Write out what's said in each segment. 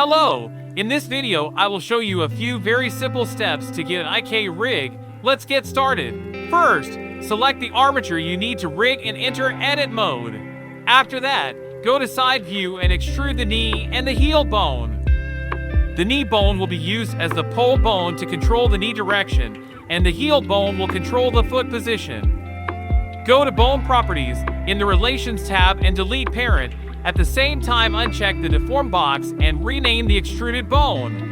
Hello! In this video, I will show you a few very simple steps to get an IK rig. Let's get started. First, select the armature you need to rig and enter edit mode. After that, go to side view and extrude the knee and the heel bone. The knee bone will be used as the pole bone to control the knee direction, and the heel bone will control the foot position. Go to Bone Properties in the Relations tab and delete Parent. At the same time, uncheck the Deform box and rename the extruded bone.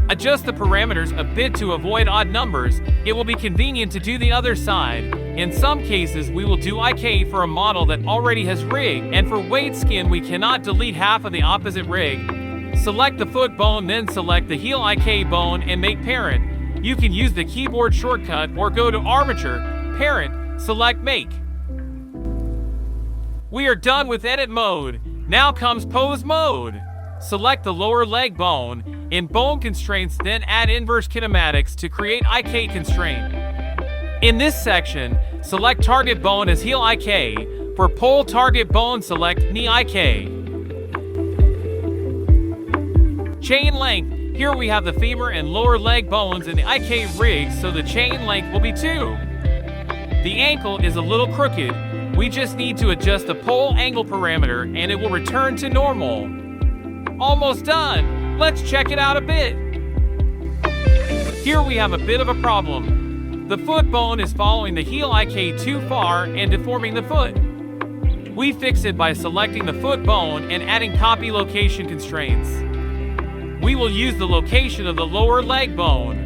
Adjust the parameters a bit to avoid odd numbers. It will be convenient to do the other side. In some cases, we will do IK for a model that already has rig, and for weight skin we cannot delete half of the opposite rig. Select the foot bone, then select the heel IK bone and make parent. You can use the keyboard shortcut or go to Armature, Parent, select Make. We are done with edit mode. Now comes pose mode. Select the lower leg bone. In Bone Constraints, then add Inverse Kinematics to create IK constraint. In this section, select target bone as heel IK. For pole target bone, select knee IK. Chain length. Here we have the femur and lower leg bones in the IK rig, so the chain length will be 2. The ankle is a little crooked. We just need to adjust the pole angle parameter and it will return to normal. Almost done. Let's check it out a bit. Here we have a bit of a problem. The foot bone is following the heel IK too far and deforming the foot. We fix it by selecting the foot bone and adding copy location constraints. We will use the location of the lower leg bone.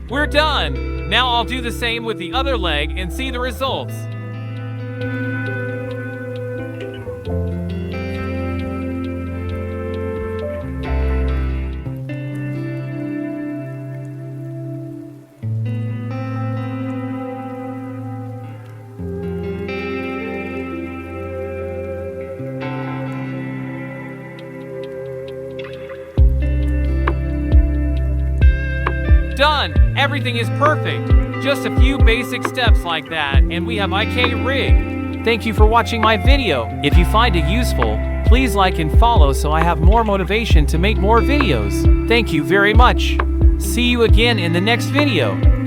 We're done! Now I'll do the same with the other leg and see the results. Done! Everything is perfect. Just a few basic steps like that, and we have IK rig. Thank you for watching my video. If you find it useful, please like and follow so I have more motivation to make more videos. Thank you very much. See you again in the next video.